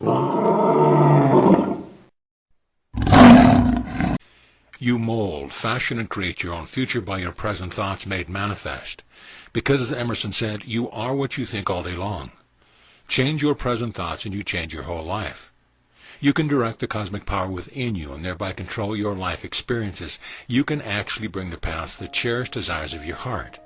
You mold, fashion, and create your own future by your present thoughts made manifest. Because, as Emerson said, you are what you think all day long. Change your present thoughts and you change your whole life. You can direct the cosmic power within you and thereby control your life experiences. You can actually bring to pass the cherished desires of your heart.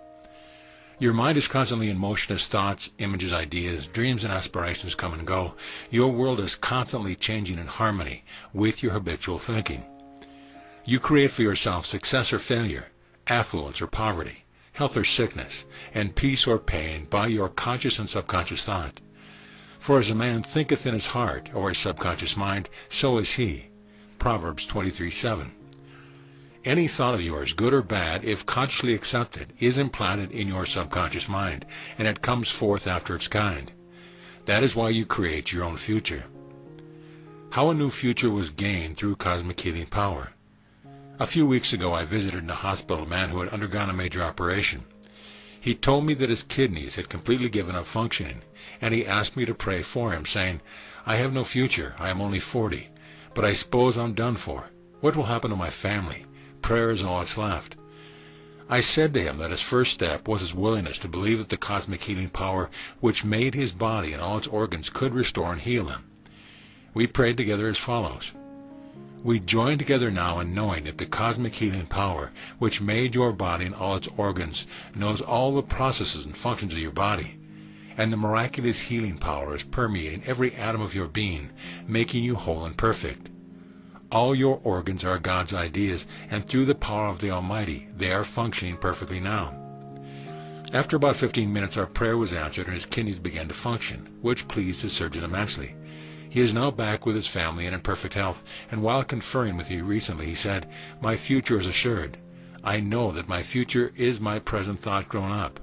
Your mind is constantly in motion as thoughts, images, ideas, dreams, and aspirations come and go. Your world is constantly changing in harmony with your habitual thinking. You create for yourself success or failure, affluence or poverty, health or sickness, and peace or pain by your conscious and subconscious thought. For as a man thinketh in his heart, or his subconscious mind, so is he. Proverbs 23:7. Any thought of yours, good or bad, if consciously accepted, is implanted in your subconscious mind, and it comes forth after its kind. That is why you create your own future. How a new future was gained through cosmic healing power. A few weeks ago I visited in a hospital a man who had undergone a major operation. He told me that his kidneys had completely given up functioning, and he asked me to pray for him, saying, "I have no future, I am only 40, but I suppose I'm done for. What will happen to my family? Prayer is all that's left." I said to him that his first step was his willingness to believe that the cosmic healing power which made his body and all its organs could restore and heal him. We prayed together as follows. We join together now in knowing that the cosmic healing power which made your body and all its organs knows all the processes and functions of your body, and the miraculous healing power is permeating every atom of your being, making you whole and perfect. All your organs are God's ideas, and through the power of the Almighty, they are functioning perfectly now. After about 15 minutes, our prayer was answered and his kidneys began to function, which pleased his surgeon immensely. He is now back with his family and in perfect health, and while conferring with you recently, he said, "My future is assured. I know that my future is my present thought grown up."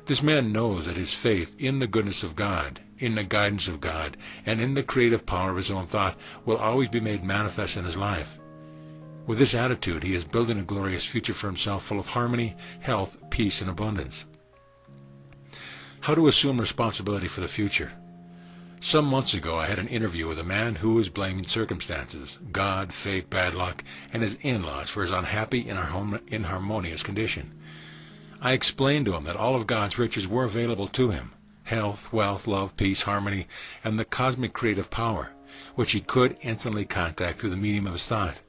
This man knows that his faith in the goodness of God, in the guidance of God, and in the creative power of his own thought will always be made manifest in his life. With this attitude, he is building a glorious future for himself full of harmony, health, peace, and abundance. How to assume responsibility for the future. Some months ago I had an interview with a man who was blaming circumstances, God, fate, bad luck, and his in-laws for his unhappy and inharmonious condition. I explained to him that all of God's riches were available to him, health, wealth, love, peace, harmony, and the cosmic creative power, which he could instantly contact through the medium of his thought.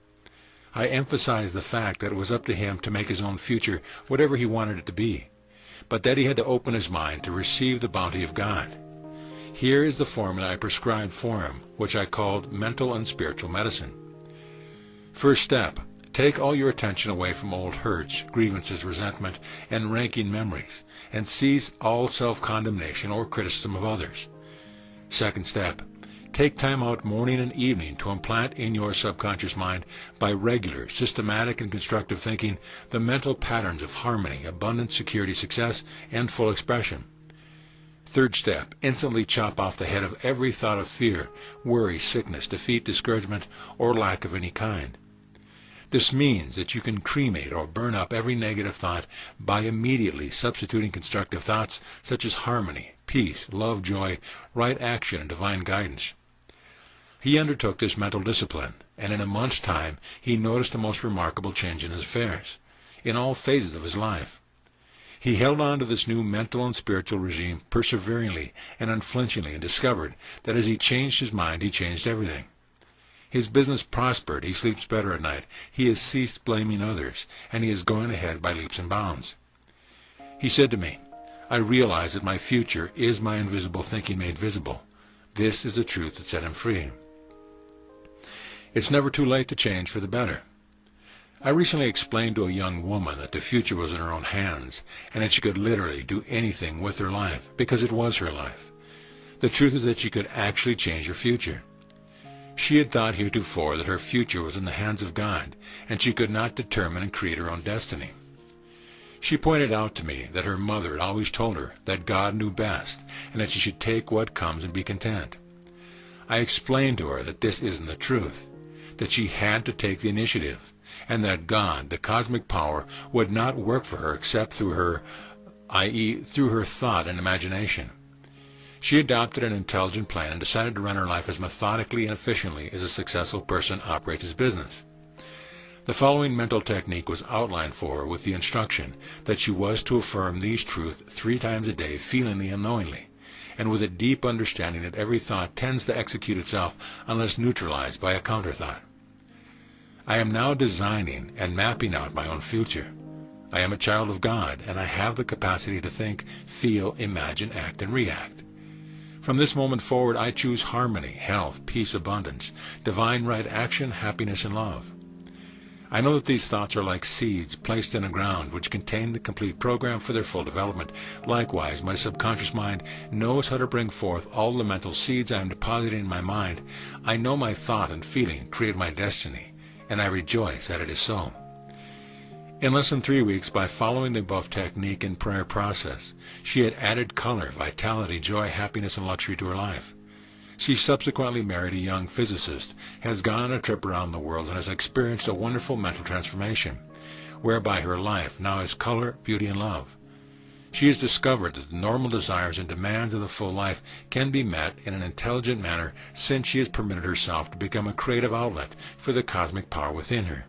I emphasized the fact that it was up to him to make his own future whatever he wanted it to be, but that he had to open his mind to receive the bounty of God. Here is the formula I prescribed for him, which I called mental and spiritual medicine. First step, take all your attention away from old hurts, grievances, resentment, and ranking memories, and cease all self-condemnation or criticism of others. Second step, take time out morning and evening to implant in your subconscious mind, by regular, systematic, and constructive thinking, the mental patterns of harmony, abundance, security, success, and full expression. Third step, instantly chop off the head of every thought of fear, worry, sickness, defeat, discouragement, or lack of any kind. This means that you can cremate or burn up every negative thought by immediately substituting constructive thoughts such as harmony, peace, love, joy, right action, and divine guidance. He undertook this mental discipline, and in a month's time he noticed a most remarkable change in his affairs, in all phases of his life. He held on to this new mental and spiritual regime perseveringly and unflinchingly, and discovered that as he changed his mind, he changed everything. His business prospered, he sleeps better at night, he has ceased blaming others, and he is going ahead by leaps and bounds. He said to me, "I realize that my future is my invisible thinking made visible. This is the truth that set him free." It's never too late to change for the better. I recently explained to a young woman that the future was in her own hands, and that she could literally do anything with her life, because it was her life. The truth is that she could actually change her future. She had thought heretofore that her future was in the hands of God, and she could not determine and create her own destiny. She pointed out to me that her mother had always told her that God knew best, and that she should take what comes and be content. I explained to her that this isn't the truth, that she had to take the initiative, and that God, the cosmic power, would not work for her except through her, i.e., through her thought and imagination. She adopted an intelligent plan and decided to run her life as methodically and efficiently as a successful person operates his business. The following mental technique was outlined for her with the instruction that she was to affirm these truths 3 times a day, feelingly and knowingly, and with a deep understanding that every thought tends to execute itself unless neutralized by a counterthought. I am now designing and mapping out my own future. I am a child of God, and I have the capacity to think, feel, imagine, act, and react. From this moment forward, I choose harmony, health, peace, abundance, divine right action, happiness, and love. I know that these thoughts are like seeds placed in the ground which contain the complete program for their full development. Likewise, my subconscious mind knows how to bring forth all the mental seeds I am depositing in my mind. I know my thought and feeling create my destiny, and I rejoice that it is so. In less than 3 weeks, by following the above technique and prayer process, she had added color, vitality, joy, happiness, and luxury to her life. She subsequently married a young physicist, has gone on a trip around the world, and has experienced a wonderful mental transformation, whereby her life now has color, beauty, and love. She has discovered that the normal desires and demands of the full life can be met in an intelligent manner, since she has permitted herself to become a creative outlet for the cosmic power within her.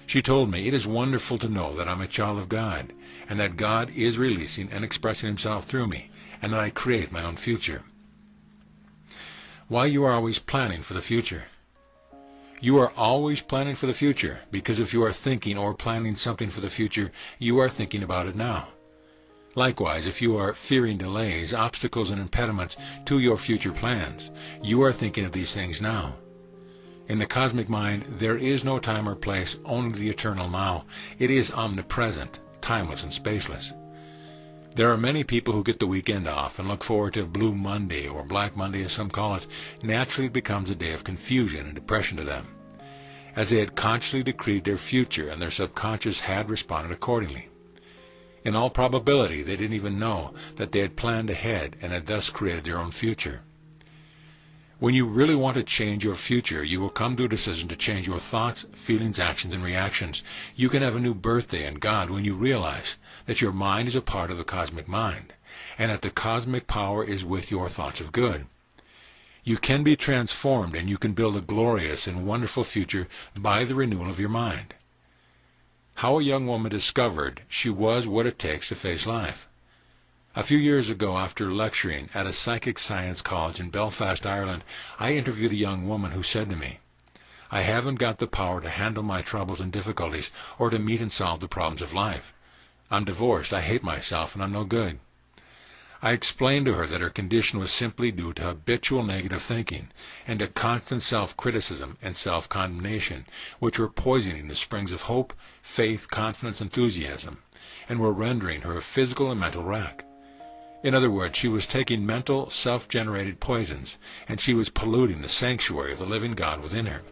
She told me, "It is wonderful to know that I'm a child of God, and that God is releasing and expressing himself through me, and that I create my own future." Why you are always planning for the future. You are always planning for the future, because if you are thinking or planning something for the future, you are thinking about it now. Likewise, if you are fearing delays, obstacles, and impediments to your future plans, you are thinking of these things now. In the cosmic mind, there is no time or place, only the eternal now. It is omnipresent, timeless, and spaceless. There are many people who get the weekend off and look forward to Blue Monday, or Black Monday as some call it. Naturally, it becomes a day of confusion and depression to them, as they had consciously decreed their future and their subconscious had responded accordingly. In all probability, they didn't even know that they had planned ahead and had thus created their own future. When you really want to change your future, you will come to a decision to change your thoughts, feelings, actions, and reactions. You can have a new birthday in God when you realize that your mind is a part of the cosmic mind, and that the cosmic power is with your thoughts of good. You can be transformed, and you can build a glorious and wonderful future by the renewal of your mind. How a young woman discovered she was what it takes to face life. A few years ago, after lecturing at a psychic science college in Belfast, Ireland, I interviewed a young woman who said to me, "I haven't got the power to handle my troubles and difficulties or to meet and solve the problems of life. I'm divorced, I hate myself, and I'm no good." I explained to her that her condition was simply due to habitual negative thinking and to constant self-criticism and self-condemnation, which were poisoning the springs of hope, faith, confidence, enthusiasm, and were rendering her a physical and mental wreck. In other words, she was taking mental, self-generated poisons, and she was polluting the sanctuary of the living God within her.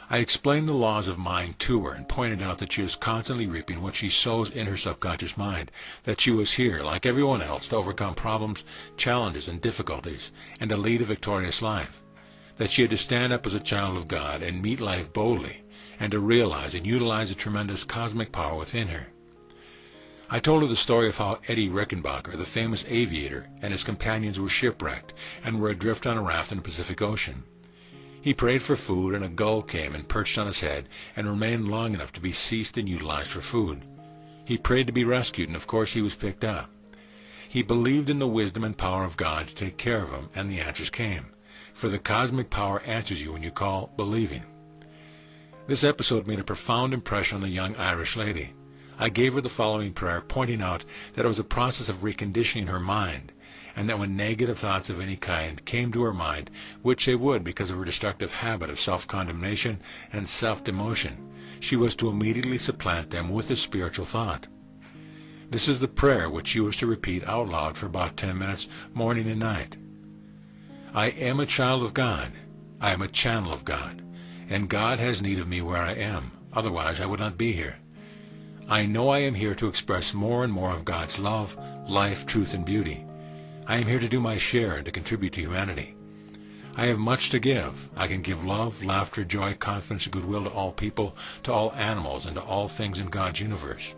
I explained the laws of mind to her and pointed out that she was constantly reaping what she sows in her subconscious mind, that she was here, like everyone else, to overcome problems, challenges, and difficulties, and to lead a victorious life, that she had to stand up as a child of God and meet life boldly, and to realize and utilize the tremendous cosmic power within her. I told her the story of how Eddie Rickenbacker, the famous aviator, and his companions were shipwrecked and were adrift on a raft in the Pacific Ocean. He prayed for food, and a gull came and perched on his head and remained long enough to be seized and utilized for food. He prayed to be rescued, and of course he was picked up. He believed in the wisdom and power of God to take care of him, and the answers came. For the cosmic power answers you when you call believing. This episode made a profound impression on the young Irish lady. I gave her the following prayer, pointing out that it was a process of reconditioning her mind, and that when negative thoughts of any kind came to her mind, which they would because of her destructive habit of self-condemnation and self-demotion, she was to immediately supplant them with a spiritual thought. This is the prayer which she was to repeat out loud for about 10 minutes, morning and night. I am a child of God. I am a channel of God, and God has need of me where I am. Otherwise I would not be here. I know I am here to express more and more of God's love, life, truth, and beauty. I am here to do my share and to contribute to humanity. I have much to give. I can give love, laughter, joy, confidence, and goodwill to all people, to all animals, and to all things in God's universe.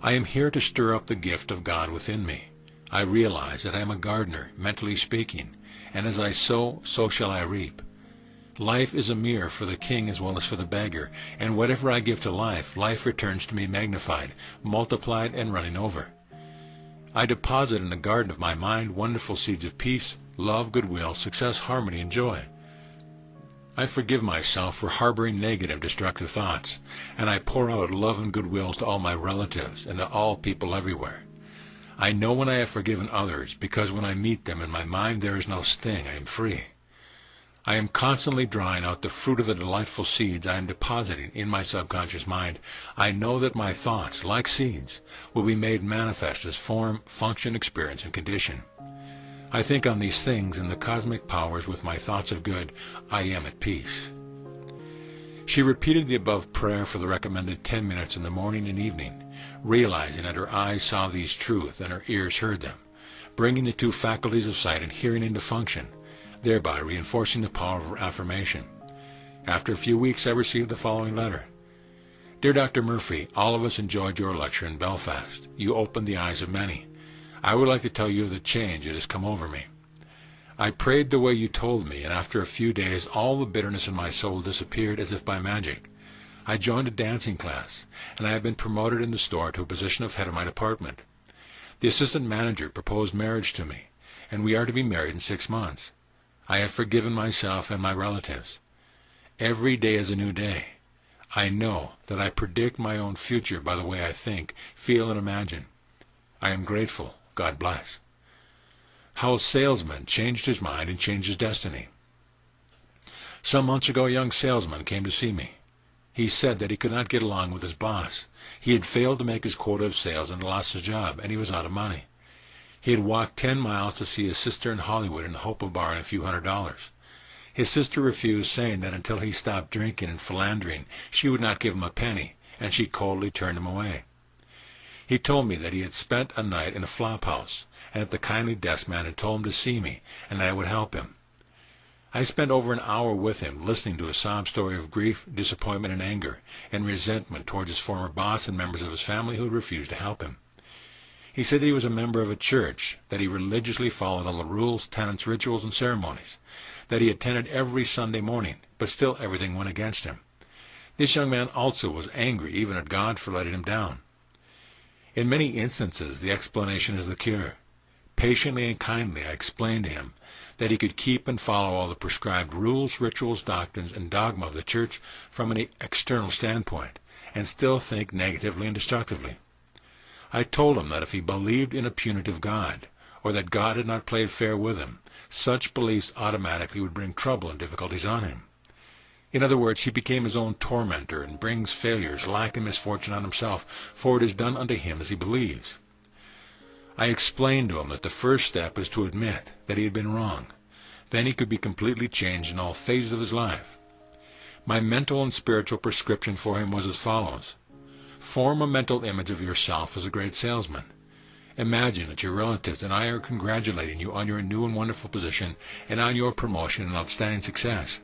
I am here to stir up the gift of God within me, I realize that I am a gardener, mentally speaking, and as I sow, so shall I reap. Life is a mirror for the king as well as for the beggar, and whatever I give to life, life returns to me magnified, multiplied, and running over. I deposit in the garden of my mind wonderful seeds of peace, love, goodwill, success, harmony, and joy. I forgive myself for harboring negative, destructive thoughts, and I pour out love and goodwill to all my relatives and to all people everywhere. I know when I have forgiven others, because when I meet them in my mind there is no sting, I am free. I am constantly drawing out the fruit of the delightful seeds I am depositing in my subconscious mind. I know that my thoughts, like seeds, will be made manifest as form, function, experience, and condition. I think on these things and the cosmic powers with my thoughts of good. I am at peace. She repeated the above prayer for the recommended 10 minutes in the morning and evening, realizing that her eyes saw these truths and her ears heard them, bringing the two faculties of sight and hearing into function, thereby reinforcing the power of affirmation. After a few weeks, I received the following letter. Dear Dr. Murphy, all of us enjoyed your lecture in Belfast. You opened the eyes of many. I would like to tell you of the change that has come over me. I prayed the way you told me, and after a few days all the bitterness in my soul disappeared as if by magic. I joined a dancing class, and I have been promoted in the store to a position of head of my department. The assistant manager proposed marriage to me, and we are to be married in 6 months. I have forgiven myself and my relatives. Every day is a new day. I know that I predict my own future by the way I think, feel, and imagine. I am grateful. God bless. How a salesman changed his mind and changed his destiny. Some months ago a young salesman came to see me. He said that he could not get along with his boss. He had failed to make his quota of sales and lost his job, and he was out of money. He had walked 10 miles to see his sister in Hollywood in the hope of borrowing a few $100s. His sister refused, saying that until he stopped drinking and philandering, she would not give him a penny, and she coldly turned him away. He told me that he had spent a night in a flop house, and that the kindly desk man had told him to see me, and that I would help him. I spent over an hour with him, listening to a sob story of grief, disappointment, and anger, and resentment towards his former boss and members of his family who had refused to help him. He said that he was a member of a church, that he religiously followed all the rules, tenets, rituals, and ceremonies, that he attended every Sunday morning, but still everything went against him. This young man also was angry even at God for letting him down. In many instances, the explanation is the cure. Patiently and kindly I explained to him that he could keep and follow all the prescribed rules, rituals, doctrines, and dogma of the church from an external standpoint, and still think negatively and destructively. I told him that if he believed in a punitive God, or that God had not played fair with him, such beliefs automatically would bring trouble and difficulties on him. In other words, he became his own tormentor and brings failures, lack, and misfortune on himself, for it is done unto him as he believes. I explained to him that the first step is to admit that he had been wrong. Then he could be completely changed in all phases of his life. My mental and spiritual prescription for him was as follows. Form a mental image of yourself as a great salesman. Imagine that your relatives and I are congratulating you on your new and wonderful position and on your promotion and outstanding success.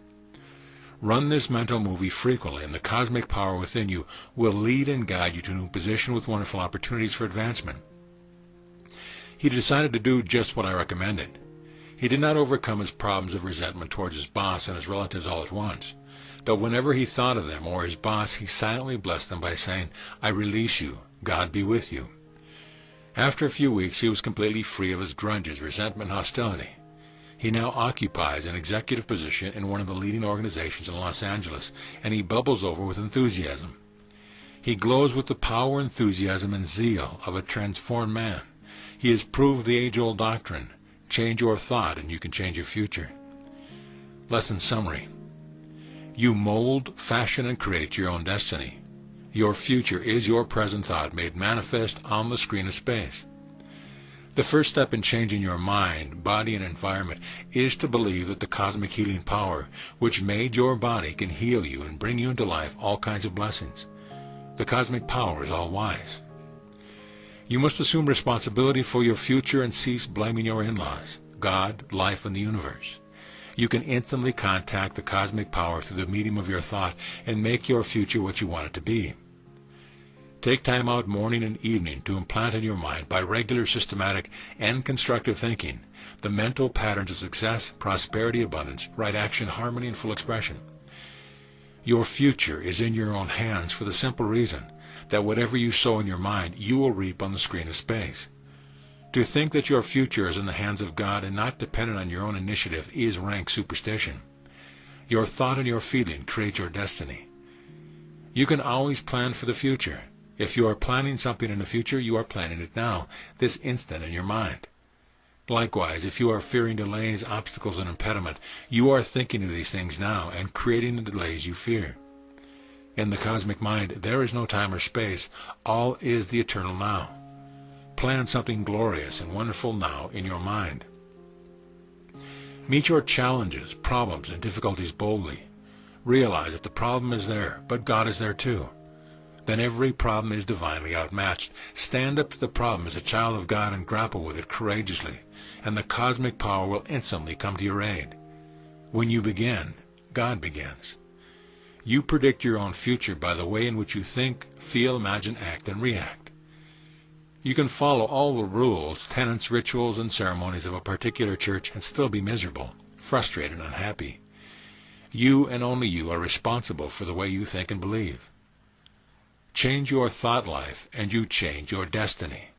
Run this mental movie frequently, and the cosmic power within you will lead and guide you to a new position with wonderful opportunities for advancement. He decided to do just what I recommended. He did not overcome his problems of resentment towards his boss and his relatives all at once, but whenever he thought of them or his boss, he silently blessed them by saying, I release you, God be with you. After a few weeks, he was completely free of his grudges, resentment, and hostility. He now occupies an executive position in one of the leading organizations in Los Angeles, and he bubbles over with enthusiasm. He glows with the power, enthusiasm, and zeal of a transformed man. He has proved the age-old doctrine, change your thought and you can change your future. Lesson summary. You mold, fashion, and create your own destiny. Your future is your present thought made manifest on the screen of space. The first step in changing your mind, body, and environment is to believe that the cosmic healing power which made your body can heal you and bring you into life all kinds of blessings. The cosmic power is all-wise. You must assume responsibility for your future and cease blaming your in-laws, God, life, and the universe. You can instantly contact the cosmic power through the medium of your thought and make your future what you want it to be. Take time out morning and evening to implant in your mind by regular, systematic, and constructive thinking the mental patterns of success, prosperity, abundance, right action, harmony, and full expression. Your future is in your own hands for the simple reason that whatever you sow in your mind, you will reap on the screen of space. To think that your future is in the hands of God and not dependent on your own initiative is rank superstition. Your thought and your feeling create your destiny. You can always plan for the future. If you are planning something in the future, you are planning it now, this instant in your mind. Likewise, if you are fearing delays, obstacles, and impediment, you are thinking of these things now and creating the delays you fear. In the cosmic mind, there is no time or space. All is the eternal now. Plan something glorious and wonderful now in your mind. Meet your challenges, problems, and difficulties boldly. Realize that the problem is there, but God is there too. Then every problem is divinely outmatched. Stand up to the problem as a child of God and grapple with it courageously, and the cosmic power will instantly come to your aid. When you begin, God begins. You predict your own future by the way in which you think, feel, imagine, act, and react. You can follow all the rules, tenets, rituals, and ceremonies of a particular church and still be miserable, frustrated, and unhappy. You and only you are responsible for the way you think and believe. Change your thought life, and you change your destiny.